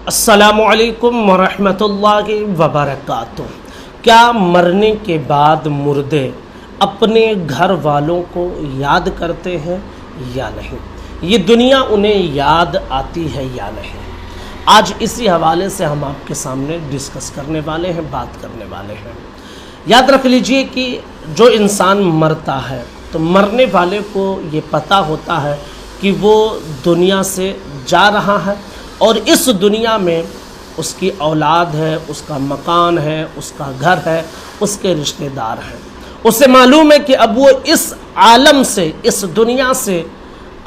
السلام علیکم ورحمۃ اللہ وبرکاتہ۔ کیا مرنے کے بعد مردے اپنے گھر والوں کو یاد کرتے ہیں یا نہیں؟ یہ دنیا انہیں یاد آتی ہے یا نہیں؟ آج اسی حوالے سے ہم آپ کے سامنے ڈسکس کرنے والے ہیں، بات کرنے والے ہیں۔ یاد رکھ لیجئے کہ جو انسان مرتا ہے تو مرنے والے کو یہ پتہ ہوتا ہے کہ وہ دنیا سے جا رہا ہے، اور اس دنیا میں اس کی اولاد ہے، اس کا مکان ہے، اس کا گھر ہے، اس کے رشتہ دار ہیں۔ اسے معلوم ہے کہ اب وہ اس عالم سے، اس دنیا سے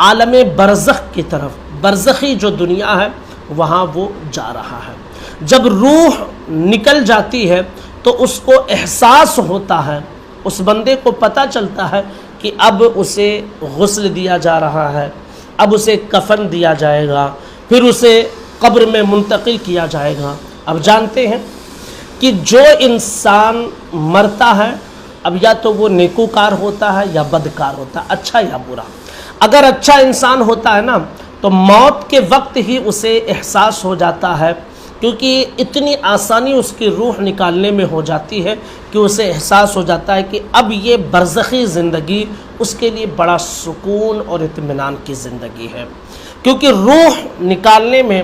عالم برزخ کی طرف، برزخی جو دنیا ہے وہاں وہ جا رہا ہے۔ جب روح نکل جاتی ہے تو اس کو احساس ہوتا ہے، اس بندے کو پتہ چلتا ہے کہ اب اسے غسل دیا جا رہا ہے، اب اسے کفن دیا جائے گا، پھر اسے قبر میں منتقل کیا جائے گا۔ اب جانتے ہیں کہ جو انسان مرتا ہے اب یا تو وہ نیکوکار ہوتا ہے یا بدکار ہوتا ہے، اچھا یا برا۔ اگر اچھا انسان ہوتا ہے نا تو موت کے وقت ہی اسے احساس ہو جاتا ہے، کیونکہ اتنی آسانی اس کی روح نکالنے میں ہو جاتی ہے کہ اسے احساس ہو جاتا ہے کہ اب یہ برزخی زندگی اس کے لیے بڑا سکون اور اطمینان کی زندگی ہے۔ کیونکہ روح نکالنے میں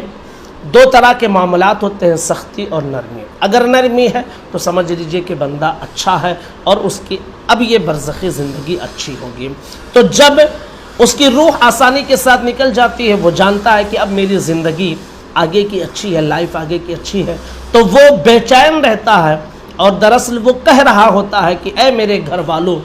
دو طرح کے معاملات ہوتے ہیں، سختی اور نرمی۔ اگر نرمی ہے تو سمجھ لیجئے کہ بندہ اچھا ہے اور اس کی اب یہ برزخی زندگی اچھی ہوگی۔ تو جب اس کی روح آسانی کے ساتھ نکل جاتی ہے، وہ جانتا ہے کہ اب میری زندگی آگے کی اچھی ہے، لائف آگے کی اچھی ہے، تو وہ بے چین رہتا ہے، اور دراصل وہ کہہ رہا ہوتا ہے کہ اے میرے گھر والوں،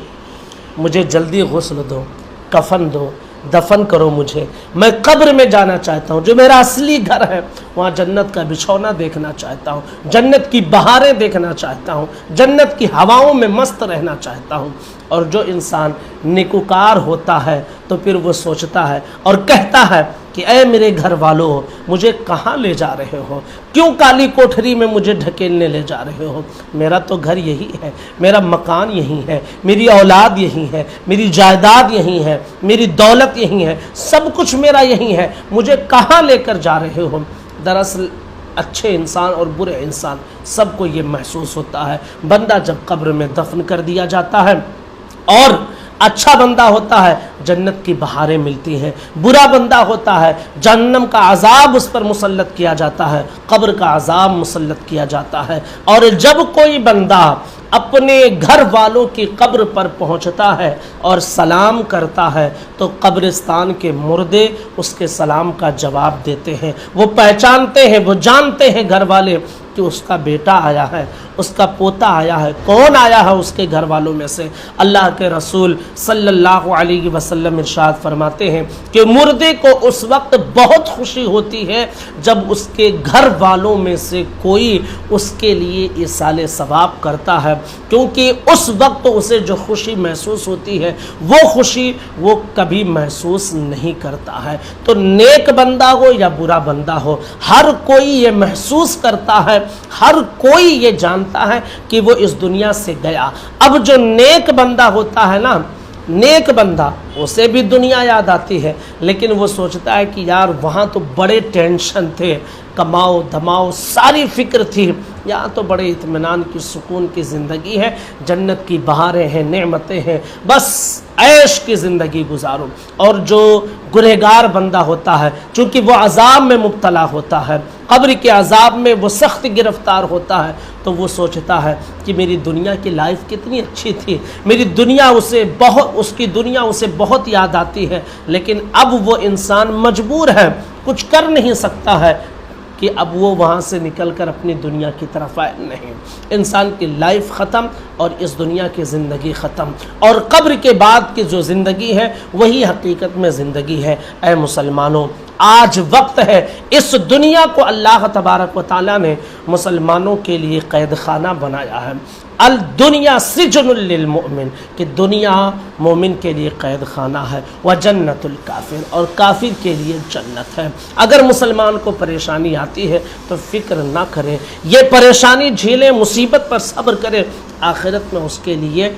مجھے جلدی غسل دو، کفن دو، دفن کرو مجھے، میں قبر میں جانا چاہتا ہوں، جو میرا اصلی گھر ہے وہاں جنت کا بچھونا دیکھنا چاہتا ہوں، جنت کی بہاریں دیکھنا چاہتا ہوں، جنت کی ہواؤں میں مست رہنا چاہتا ہوں۔ اور جو انسان نیکوکار ہوتا ہے تو پھر وہ سوچتا ہے اور کہتا ہے کہ اے میرے گھر والوں، مجھے کہاں لے جا رہے ہو؟ کیوں کالی کوٹھری میں مجھے ڈھکیلنے لے جا رہے ہو؟ میرا تو گھر یہی ہے، میرا مکان یہی ہے، میری اولاد یہی ہے، میری جائیداد یہی ہے، میری دولت یہی ہے، سب کچھ میرا یہی ہے، مجھے کہاں لے کر جا رہے ہو؟ دراصل اچھے انسان اور برے انسان سب کو یہ محسوس ہوتا ہے۔ بندہ جب قبر میں دفن کر دیا جاتا ہے اور اچھا بندہ ہوتا ہے جنت کی بہاریں ملتی ہیں، برا بندہ ہوتا ہے جہنم کا عذاب اس پر مسلط کیا جاتا ہے، قبر کا عذاب مسلط کیا جاتا ہے۔ اور جب کوئی بندہ اپنے گھر والوں کی قبر پر پہنچتا ہے اور سلام کرتا ہے تو قبرستان کے مردے اس کے سلام کا جواب دیتے ہیں۔ وہ پہچانتے ہیں، وہ جانتے ہیں گھر والے کہ اس کا بیٹا آیا ہے، اس کا پوتا آیا ہے۔ کون آیا ہے اس کے گھر والوں میں سے؟ اللہ کے رسول صلی اللہ علیہ وسلم ارشاد فرماتے ہیں کہ مردے کو اس وقت بہت خوشی ہوتی ہے جب اس کے گھر والوں میں سے کوئی اس کے لیے ایصال ثواب کرتا ہے، کیونکہ اس وقت اسے جو خوشی محسوس ہوتی ہے وہ خوشی وہ کبھی محسوس نہیں کرتا ہے۔ تو نیک بندہ ہو یا برا بندہ ہو، ہر کوئی یہ محسوس کرتا ہے، ہر کوئی یہ جانتا ہے کہ وہ اس دنیا سے گیا۔ اب جو نیک بندہ ہوتا ہے نا، نیک بندہ، اسے بھی دنیا یاد آتی ہے، لیکن وہ سوچتا ہے کہ یار وہاں تو بڑے ٹینشن تھے، کماؤ دھماؤ ساری فکر تھی، یہاں تو بڑے اطمینان کی سکون کی زندگی ہے، جنت کی بہاریں ہیں، نعمتیں ہیں، بس عیش کی زندگی گزارو۔ اور جو گنہگار بندہ ہوتا ہے، چونکہ وہ عذاب میں مبتلا ہوتا ہے، قبر کے عذاب میں وہ سخت گرفتار ہوتا ہے، تو وہ سوچتا ہے کہ میری دنیا کی لائف کتنی اچھی تھی، میری دنیا اس کی دنیا اسے بہت یاد آتی ہے، لیکن اب وہ انسان مجبور ہے، کچھ کر نہیں سکتا ہے کہ اب وہ وہاں سے نکل کر اپنی دنیا کی طرف آئے۔ نہیں، انسان کی لائف ختم اور اس دنیا کی زندگی ختم، اور قبر کے بعد کی جو زندگی ہے وہی حقیقت میں زندگی ہے۔ اے مسلمانوں، آج وقت ہے، اس دنیا کو اللہ تبارک و تعالیٰ نے مسلمانوں کے لیے قید خانہ بنایا ہے۔ الدنیا سجن للمؤمن، کہ دنیا مومن کے لیے قید خانہ ہے، وجنت الکافر، اور کافر کے لیے جنت ہے۔ اگر مسلمان کو پریشانی آتی ہے تو فکر نہ کرے، یہ پریشانی جھیلے، مصیبت پر صبر کرے، آخرت میں اس کے لیے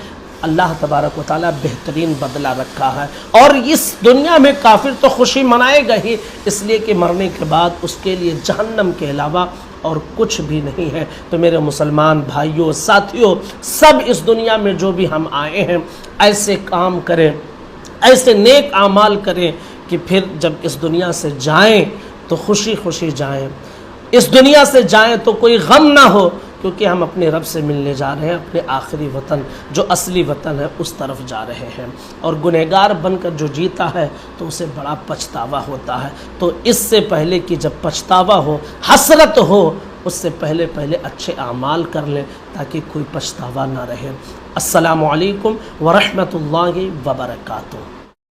اللہ تبارک و تعالیٰ بہترین بدلہ رکھا ہے۔ اور اس دنیا میں کافر تو خوشی منائے گا ہی، اس لیے کہ مرنے کے بعد اس کے لیے جہنم کے علاوہ اور کچھ بھی نہیں ہے۔ تو میرے مسلمان بھائیوں، ساتھیوں، سب اس دنیا میں جو بھی ہم آئے ہیں ایسے کام کریں، ایسے نیک اعمال کریں کہ پھر جب اس دنیا سے جائیں تو خوشی خوشی جائیں، اس دنیا سے جائیں تو کوئی غم نہ ہو، کیونکہ ہم اپنے رب سے ملنے جا رہے ہیں، اپنے آخری وطن جو اصلی وطن ہے اس طرف جا رہے ہیں۔ اور گنہگار بن کر جو جیتا ہے تو اسے بڑا پچھتاوا ہوتا ہے۔ تو اس سے پہلے کہ جب پچھتاوا ہو، حسرت ہو، اس سے پہلے اچھے اعمال کر لیں تاکہ کوئی پچھتاوا نہ رہے۔ السلام علیکم ورحمۃ اللہ وبرکاتہ۔